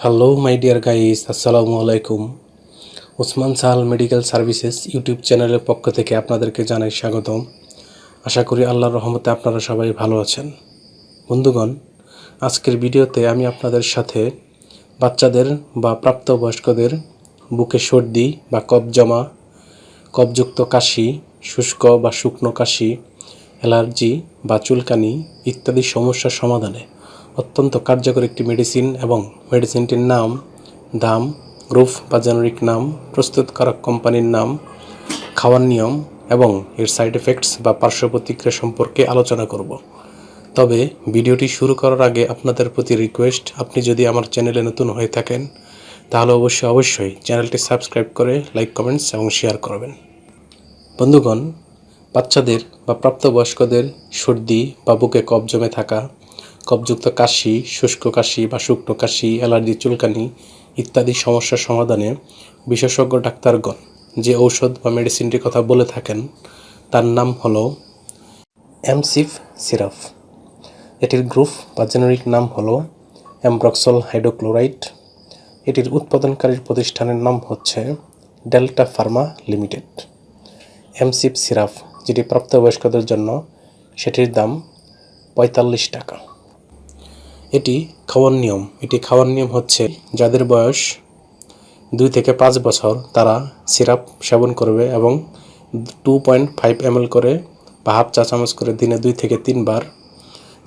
Hello my dear guys, আসসালামু আলাইকুম। Osman Sahal medical services YouTube চ্যানেলের পক্ষ থেকে আপনাদেরকে জানাই স্বাগতম। আশা করি আল্লাহর রহমতে আপনারা সবাই ভালো আছেন। বন্ধুগণ, আজকের ভিডিওতে আমি আপনাদের সাথে বাচ্চাদের বা প্রাপ্তবয়স্কদের বুকে সর্দি বা কফ জমা, কফযুক্ত কাশি, শুষ্ক বা শুকনো কাশি, অ্যালার্জি বা চুলকানি ইত্যাদি সমস্যার সমাধানে অত্যন্ত কার্যকর একটি মেডিসিন এবং মেডিসিনটির নাম, দাম, গ্রুপ বা জেনারিক নাম, প্রস্তুতকারক কোম্পানির নাম, খাওয়ার নিয়ম এবং এর সাইড এফেক্টস বা পার্শ্ব প্রতিক্রিয়া সম্পর্কে আলোচনা করব। তবে ভিডিওটি শুরু করার আগে আপনাদের প্রতি রিকোয়েস্ট, আপনি যদি আমার চ্যানেলে নতুন হয়ে থাকেন তাহলে অবশ্যই চ্যানেলটি সাবস্ক্রাইব করে লাইক, কমেন্টস এবং শেয়ার করবেন। বন্ধুগণ, বাচ্চাদের বা প্রাপ্তবয়স্কদের সর্দি বা বুকে কফ জমে থাকা, কফযুক্ত কাশি, শুষ্ক কাশি বা শুকনো কাশি, অ্যালার্জি, চুলকানি ইত্যাদি সমস্যার সমাধানে বিশেষজ্ঞ ডাক্তারগণ যে ঔষধ বা মেডিসিনটির কথা বলে থাকেন তার নাম হলো এমসিফ সিরাপ। এটির গ্রুপ বা জেনারিক নাম হলো অ্যামব্রক্সল হাইড্রোক্লোরাইড। এটির উৎপাদনকারী প্রতিষ্ঠানের নাম হচ্ছে ডেল্টা ফার্মা লিমিটেড। এমসিফ সিরাপ যেটি প্রাপ্তবয়স্কদের জন্য, সেটির দাম ৪৫ টাকা। এটি খাওয়ার নিয়ম হচ্ছে যাদের বয়স 2 থেকে 5 বছর তারা সিরাপ সেবন করবে এবং 2.5 ml করে বা হাফ চা চামচ করে দিনে 2 থেকে 3 বার।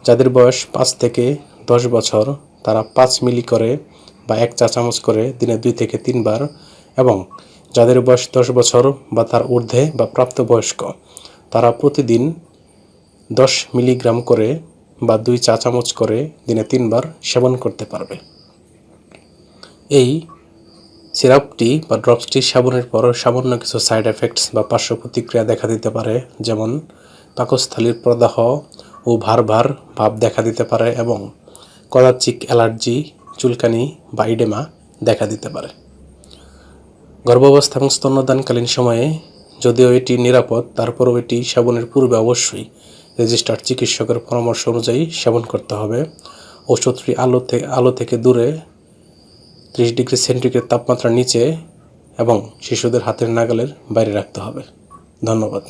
যাদের বয়স 5 থেকে 10 বছর তারা 5 মিলি করে বা 1 চা চামচ করে দিনে 2 থেকে 3 বার, এবং যাদের বয়স 10 বছর বা তার ঊর্ধ্বে বা প্রাপ্তবয়স্ক তারা প্রতিদিন 10 মিলিগ্রাম করে বা 2 চা চামচ করে দিনে 3 বার সেবন করতে পারবে। এই সিরাপটি বা ড্রপসটি সেবনের পর সামান্য কিছু সাইড এফেক্টস বা পার্শ্ব প্রতিক্রিয়া দেখা দিতে পারে, যেমন পাকস্থলীর প্রদাহ ও ভার ভাব দেখা দিতে পারে এবং কদাচিৎ অ্যালার্জি, চুলকানি বা ইডেমা দেখা দিতে পারে। গর্ভাবস্থা এবং স্তন্যদানকালীন সময়ে যদিও এটি নিরাপদ, তারপরও এটি সেবনের পূর্বে অবশ্যই রেজিস্টার্ড চিকিৎসকের পরামর্শ অনুযায়ী সেবন করতে হবে। ওষুধটি আলো থেকে দূরে 30 ডিগ্রি সেন্টিগ্রেড তাপমাত্রার নিচে এবং শিশুদের হাতের নাগালের বাইরে রাখতে হবে। ধন্যবাদ।